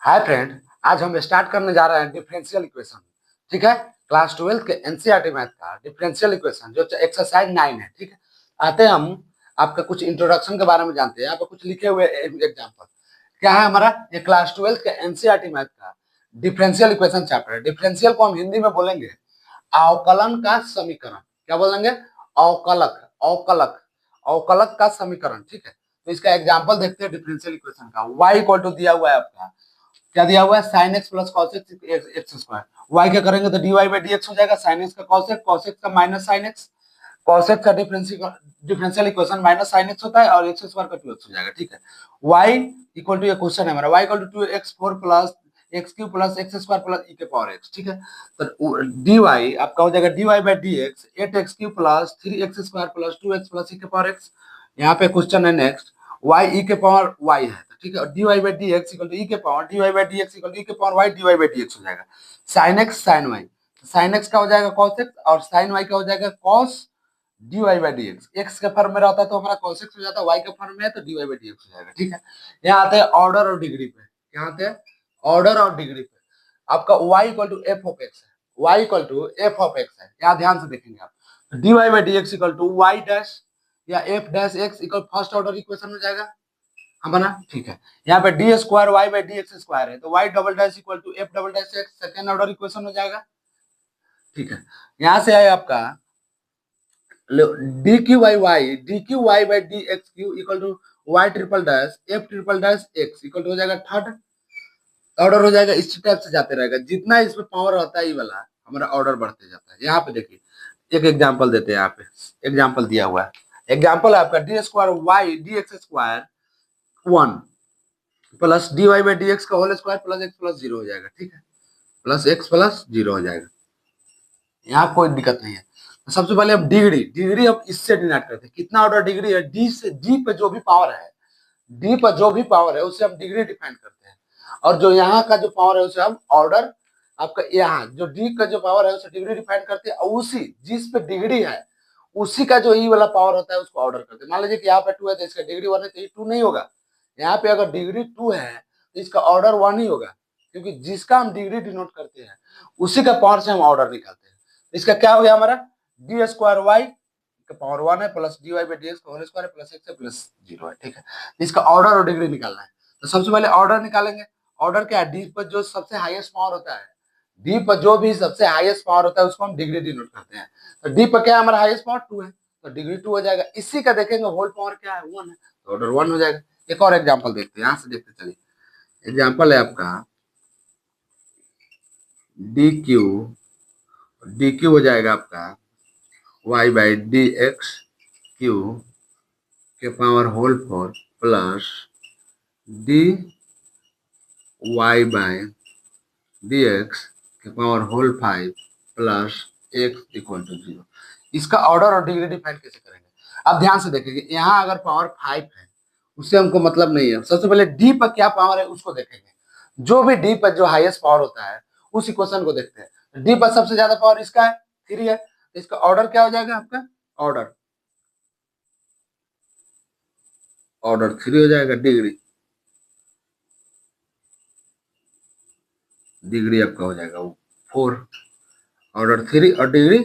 Hi friend, आज हम start करने जा रहे हैं डिफरेंशियल इक्वेशन। ठीक है, क्लास 12 के एनसीईआरटी मैथ का डिफरेंशियल इक्वेशन जो एक्सरसाइज 9 है। ठीक है, आते हैं हम आपका कुछ इंट्रोडक्शन के बारे में जानते हैं। यहाँ पे कुछ लिखे हुए एग्जाम्पल क्या है हमारा, ये क्लास 12 के एनसीईआरटी मैथ का डिफरेंशियल इक्वेशन चैप्टर है। डिफरेंशियल को हम हिंदी में बोलेंगे अवकलन का समीकरण। क्या बोलेंगे? अवकलक, अवकलक, अवकलक का समीकरण। ठीक है, तो इसका एग्जाम्पल देखते हैं डिफरेंशियल इक्वेशन का। y इक्वल टू दिया हुआ है आपका, क्या दिया हुआ है, sin x plus cos x x square. y क्या करेंगे तो dy बाई dx हो जाएगा, sin x का cos x का minus sin x, cos x का differential equation minus sin x होता है और x स्क्वायर का 2x हो जाएगा। ठीक है, y इक्वल टू, ये क्वेश्चन है हमारा, y equal to 2x4 plus x cube plus x square plus e के पावर एक्स। ठीक है, तो dy आपका हो जाएगा dy by dx 8x cube plus 3x square plus 2x plus e के पावर एक्स। यहाँ पे क्वेश्चन है नेक्स्ट, y e के पावर y है, ठीक है, dy by dx equal to e के power dy by dx equal to e के power y dy by dx हो जाएगा। sin x sin y, sin x का हो जाएगा cos x और sin y का हो जाएगा cos dy by dx। x के फॉर्म में रहता है तो हमारा cos x हो जाता है, y के फॉर्म में है तो dy बाई dx हो जाएगा। ठीक है, यहाँ आते हैं ऑर्डर और डिग्री पे। यहाँ आते हैं ऑर्डर और डिग्री पे। आपका y equal to f of x है, y equal to f of x है। यहाँ ध्यान से देखेंगे आप, dy by dx equal to y dash या f dash x equal first order equation हो जाएगा हमारा। ठीक है, यहाँ पे d square y by d x square है तो y double dash equal to f double dash x second order equation हो जाएगा। ठीक है, यहाँ से आए आपका d cube by by d x cube equal to y triple dash f triple dash x equal to हो जाएगा थर्ड ऑर्डर हो जाएगा। इसी टाइप से जाते रहेगा, जितना इसमें पावर रहता है ये वाला हमारा ऑर्डर बढ़ते जाता है। यहाँ पे देखिए एक एग्जाम्पल देते हैं, यहाँ पे एग्जाम्पल दिया हुआ है। एग्जाम्पल है आपका d square y d x square 1 plus d y by d x का whole square plus x plus 0 हो जाएगा। ठीक है, प्लस एक्स प्लस 0 हो जाएगा। यहाँ कोई दिक्कत नहीं है। तो सबसे पहले अब डिग्री हम इससे डिनोट करते हैं, कितना ऑर्डर डिग्री है, डी से डी पे जो भी पावर है, डी पर जो भी पावर है उसे हम डिग्री डिफाइन करते हैं। और जो यहाँ का जो पावर है उसे हम ऑर्डर, आपका यहाँ जो डी का जो पावर है उसे डिग्री डिफाइन करते हैं। और उसी जिस पे डिग्री है उसी का जो ई वाला पावर होता है उसको ऑर्डर करते हैं। मान लीजिए कि यहाँ पे 2 है तो इसका डिग्री 1 है तो ये 2 नहीं होगा। यहाँ पे अगर डिग्री 2 है तो इसका ऑर्डर 1 ही होगा, क्योंकि जिसका हम डिग्री डिनोट करते हैं उसी का पावर से हम ऑर्डर निकालते हैं। इसका क्या हो गया हमारा, डी स्क्वायर वाई का पावर 1 है plus d y by d x का whole square plus x plus 0 है। ठीक है, इसका ऑर्डर और डिग्री निकालना है। तो सबसे पहले ऑर्डर निकालेंगे। ऑर्डर क्या है, डी पर जो सबसे हाईएस्ट पावर होता है, डी पर जो भी सबसे हाईएस्ट पावर होता है उसको हम डिग्री डिनोट करते हैं। तो डी पर क्या है हमारा हाईएस्ट पावर 2 है तो डिग्री 2 हो जाएगा। इसी का देखेंगे होल पावर क्या है 1 है तो ऑर्डर 1 हो जाएगा। एक और एग्जांपल देखते हैं, यहाँ से देखते चलिए। एग्जांपल है आपका डी क्यू हो जाएगा आपका y by d x Q के power whole 4 plus d y by d x के power whole 5 plus x equal to 0। इसका ऑर्डर और डिग्री डिफाइन कैसे करेंगे, अब ध्यान से देखेंगे। यहाँ अगर पावर 5 है उससे हमको मतलब नहीं है। सबसे पहले डी पर क्या पावर है उसको देखेंगे। जो भी डी पर जो हाईएस्ट पावर होता है उस इक्वेशन को देखते हैं। डी पर सबसे ज्यादा पावर इसका है 3 है तो इसका ऑर्डर क्या हो जाएगा, आपका ऑर्डर 3 हो जाएगा। डिग्री आपका हो जाएगा 4, ऑर्डर 3 और डिग्री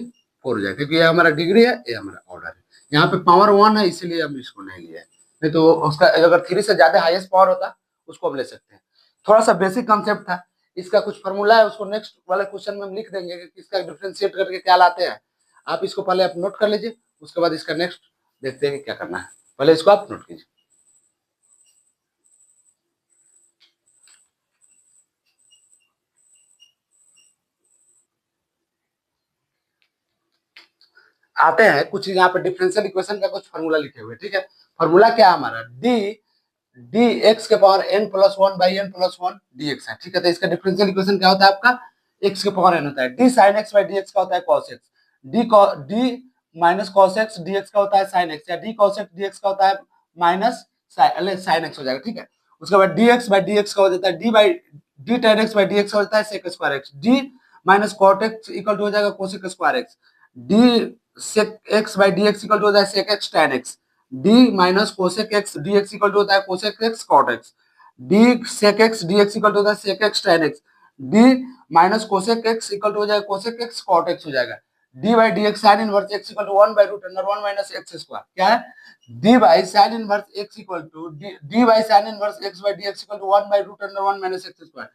4 हो जाएगा, क्योंकि ये हमारा डिग्री है ये हमारा ऑर्डर है। यहाँ पे पावर 1 है इसीलिए हम इसको नहीं लिया है, नहीं तो उसका अगर 3 से ज्यादा हाईएस्ट पावर होता उसको हम ले सकते हैं। थोड़ा सा बेसिक कंसेप्ट था, इसका कुछ फॉर्मूला है उसको नेक्स्ट वाले क्वेश्चन में हम लिख देंगे कि इसका डिफरेंशिएट करके क्या लाते हैं। आप इसको पहले आप नोट कर लीजिए, उसके बाद इसका नेक्स्ट देखते हैं कि क्या करना है। पहले इसको आप नोट कीजिए। आते हैं कुछ यहाँ पे डिफरेंशियल इक्वेशन का कुछ फॉर्मूला लिखे हुए। ठीक है, फॉर्मूला क्या है हमारा, डी एक्स के power n plus 1 by n plus 1 d x है। ठीक है, तो इसका डिफरेंशियल इक्वेशन क्या होता है आपका, एक्स के पावर एन होता है। D sine x by d x का होता है cos x, d minus cos x d x का होता है साइन एक्स, या D cos x d x का होता है माइनस साइन एक्स हो जाएगा। ठीक है, उसके बाद d x by d x का हो जाता है d tan x by d x का होता है sec square x, d minus cot x equal to हो जाएगा cosec square x, d sec x by d x equal to हो जाएगा sec x tan x, d minus cosec x d x equal to होता है cosec x cot x, d sec x d x equal to होता है sec x tan x, d minus cosec x equal to हो जाएगा cosec x cot x हो जाएगा, d by d x sine inverse x equal to one by root under one minus x square, क्या है d by sine inverse x equal to d by sine inverse x by d x equal to one by root under one minus x square,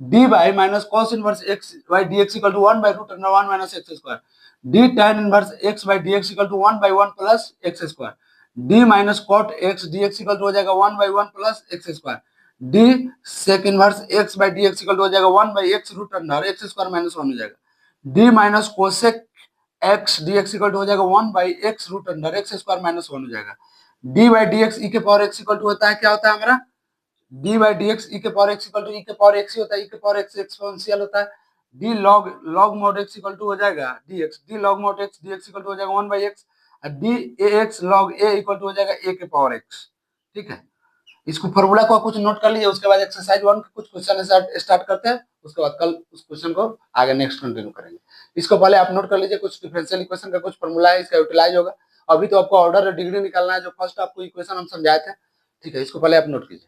d by minus cos inverse x by d x equal to one by root under one minus x square, d tan inverse x by d x equal to one by one plus x square, d minus cot x d x equal to हो जाएगा one by one plus x square, d sec inverse x by d x equal to हो जाएगा one by x root under x square minus one हो जाएगा, d minus cosec x d x equal to हो जाएगा one by x root under x square minus one हो जाएगा, d by d x e के power x equal to होता है क्या होता है हमारा D by d x e के पावर एक्स इक्वल टू ई के पावर एक्स ही होता है, ई के पावर एक्स एक्सपोनेंशियल होता है, d log log mod x equal to हो जाएगा d log mod x d x equal to हो जाएगा one by x, d a x log a equal to हो जाएगा ए के पावर एक्स, ठीक है। इसको फॉर्मूला को कुछ नोट कर लीजिए, उसके बाद एक्सरसाइज वन के कुछ क्वेश्चन स्टार्ट करते हैं, उसके बाद कल उस क्वेश्चन को आगे नेक्स्ट कंटिन्यू करेंगे। इसको पहले आप नोट कर लीजिए, कुछ डिफरेंशियल इक्वेशन का कुछ फॉर्मूला है, इसका यूटिलाइज होगा। अभी तो आपको ऑर्डर और डिग्री निकालना है, जो फर्स्ट आपको इक्वेशन हम समझाए थे, ठीक है, इसको पहले आप नोट कीजिए।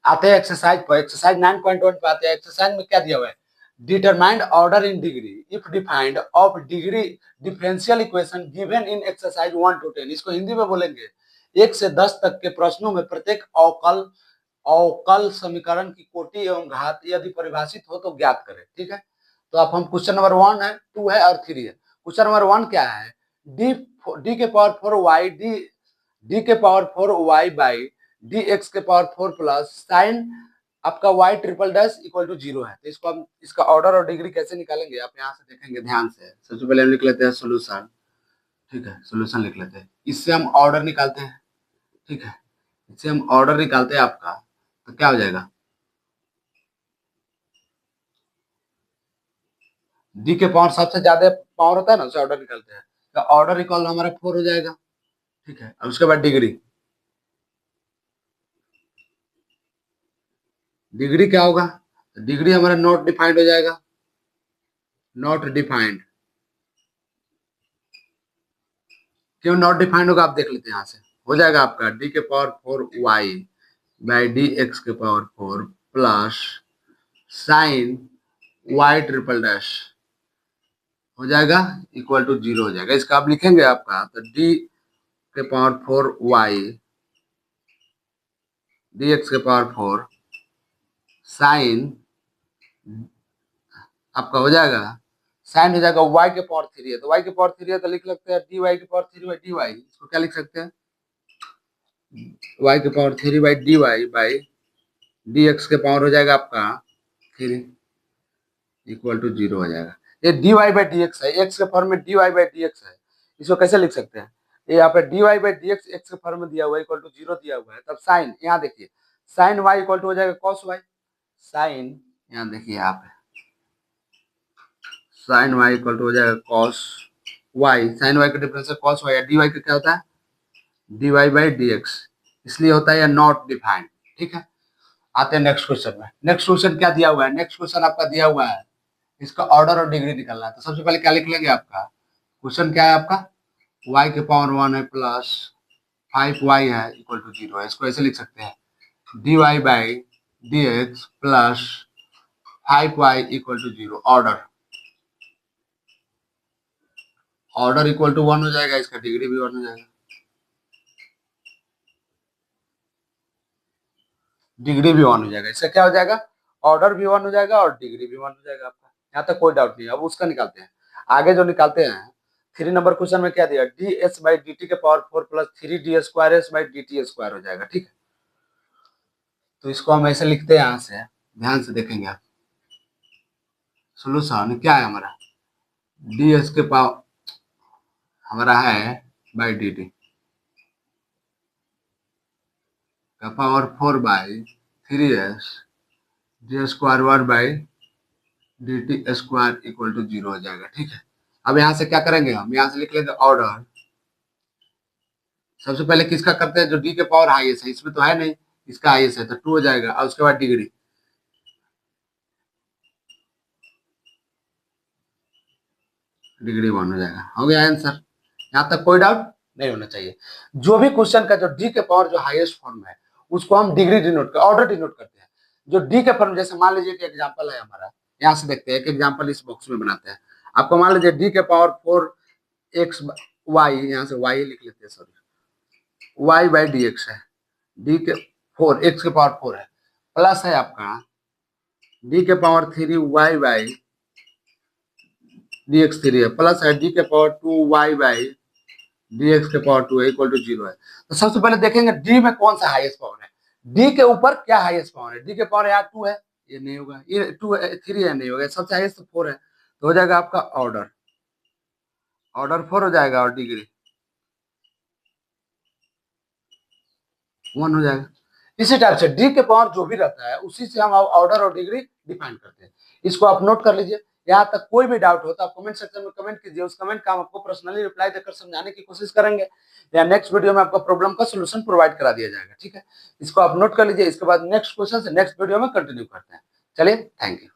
आते हैं एक्सरसाइज पर, एक्सरसाइज 9.1 पे आते हैं। एक्सरसाइज में क्या दिया हुआ है, determined order in degree if defined of degree differential equation given in exercise 1 to 10। इसको हिंदी में बोलेंगे, 1 से 10 तक के प्रश्नों में प्रत्येक अवकल अवकल समीकरण की कोटि एवं घात यदि परिभाषित हो तो ज्ञात करें, ठीक है। तो आप हम क्वेश्चन नंबर 1 है, 2 है और 3 है। क्वेश्चन नंबर 1 क्या है, डी डी के पावर 4 वाई डी के power 4 y by d x के पावर 4 प्लस साइन आपका y triple dash equal to 0 है। तो इसको हम इसका ऑर्डर और डिग्री कैसे निकालेंगे, आप यहाँ से देखेंगे ध्यान से। सबसे पहले हम लिख लेते हैं सोल्यूशन, ठीक है, सोल्यूशन लिख लेते हैं, इससे हम ऑर्डर निकालते हैं, ठीक है, इससे हम ऑर्डर निकालते हैं आपका, तो क्या हो जाएगा, डी के पावर सबसे ज्यादा पावर होता है ना, उससे ऑर्डर निकालते हैं, तो ऑर्डर इक्वल हमारा 4 हो जाएगा, ठीक है। और उसके बाद डिग्री, डिग्री क्या होगा, डिग्री हमारा नॉट डिफाइंड हो जाएगा, नॉट डिफाइंड, क्यों नॉट डिफाइंड होगा आप देख लेते हैं, यहाँ से हो जाएगा आपका डी के power 4 y by d x के power 4 plus sine y triple dash हो जाएगा इक्वल टू 0 हो जाएगा। इसका आप लिखेंगे आपका, तो डी के पावर 4 वाई डी एक्स के पावर 4 साइन आपका हो जाएगा, साइन हो जाएगा y के पावर 3 है, तो y के पावर 3 है तो लिख सकते हैं dy के पावर 3 बाई डी वाई। इसको क्या लिख सकते हैं, y के power 3 by d y by d x के पावर हो जाएगा आपका 3 इक्वल टू 0 हो जाएगा। ये dy बाई डी एक्स है, x के फॉर्म में dy बाई डी एक्स है, इसको कैसे लिख सकते हैं, ये यहाँ पे dy by d x x के फॉर्म में दिया हुआ है इक्वल टू 0 दिया हुआ है, तब साइन यहाँ देखिए साइन y इक्वल टू हो जाएगा कॉस y, साइन यहाँ देखिए यहाँ पे साइन y इक्वल टू हो जाएगा कॉस y, साइन y का डिफरेंस है कॉस y, डी वाई का क्या होता है d y by d x, इसलिए होता है नॉट डिफाइंड, ठीक है। आते हैं नेक्स्ट क्वेश्चन में। नेक्स्ट क्वेश्चन क्या दिया हुआ है, नेक्स्ट क्वेश्चन आपका दिया हुआ है, इसका ऑर्डर और डिग्री निकालना है। तो सबसे पहले क्या लिख लेंगे, आपका क्वेश्चन क्या है, आपका y के पावर 1 है प्लस 5y है इक्वल टू 0 है। इसको ऐसे लिख सकते हैं d y by d x plus 5y equal to 0, order order equal to 1 हो जाएगा, इसका डिग्री भी 1 हो जाएगा, डिग्री भी 1 हो जाएगा। इसका क्या हो जाएगा, ऑर्डर भी 1 हो जाएगा और डिग्री भी 1 हो जाएगा आपका। यहाँ तक कोई डाउट नहीं है। अब उसका निकालते हैं, आगे जो निकालते हैं 3 नंबर क्वेश्चन में क्या दिया, d s by d t के power 4 plus 3 d square s by d t square हो जाएगा, ठीक है। तो इसको हम ऐसे लिखते हैं, यहाँ से ध्यान से देखेंगे आप, सोल्यूशन क्या है हमारा, डी एस के पावर हमारा है बाई डी टी का power 4 by 3s d square 1 by d t square equal to 0 हो जाएगा, ठीक है। अब यहाँ से क्या करेंगे, हम यहाँ से लिख लेंगे ऑर्डर, सबसे पहले किसका करते हैं, जो डी के पावर हाईएस्ट है, इसमें तो है नहीं, इसका हाईएस्ट है तो 2 हो जाएगा, और उसके बाद डिग्री डिग्री 1 हो जाएगा। हो गया आंसर, यहाँ तक कोई डाउट नहीं होना चाहिए। जो भी क्वेश्चन का जो डी के पावर जो हाईएस्ट फॉर्म है उसको हम डिग्री डिनोट कर ऑर्डर डिनोट करते हैं। जो डी के फॉर्म, जैसे मान लीजिए कि एग्जांपल है हमारा, यहाँ से देखते हैं एक एग्जांपल इस बॉक्स में बनाते हैं। आपको मान लीजिए डी के पावर 4x y, यहाँ से y लिख लेते हैं, sorry y by d x है, डी के 4 x के पावर 4 है, प्लस है आपका डी के power 3 y by d x 3 है, प्लस है डी के power 2 y by d x के पावर 2 है इक्वल टू 0 है। तो सबसे पहले देखेंगे डी में कौन सा हाईएस्ट पावर है, डी के ऊपर क्या हाईएस्ट पावर है। डी के पावर यहाँ 2 है, ये नहीं होगा, ये 2 3 है, नहीं होगा, सबसे हाईएस्ट 4 है, तो हो जाएगा आपका ऑर्डर 4 हो जाएगा और डिग्री 1 हो जाएगा। इसी टाइप से डी के पावर जो भी रहता है उसी से हम ऑर्डर और डिग्री डिफाइन करते हैं। इसको आप नोट कर लीजिए। यहाँ तक कोई भी डाउट हो तो आप कमेंट सेक्शन में कमेंट कीजिए, उस कमेंट का हम आपको पर्सनली रिप्लाई देकर समझाने की कोशिश करेंगे, या नेक्स्ट वीडियो में आपका प्रॉब्लम का सोल्यूशन प्रोवाइड करा दिया जाएगा। ठीक है, इसको आप नोट कर लीजिए। इसके बाद नेक्स्ट क्वेश्चन से नेक्स्ट वीडियो में कंटिन्यू करते हैं। चलिए, थैंक यू।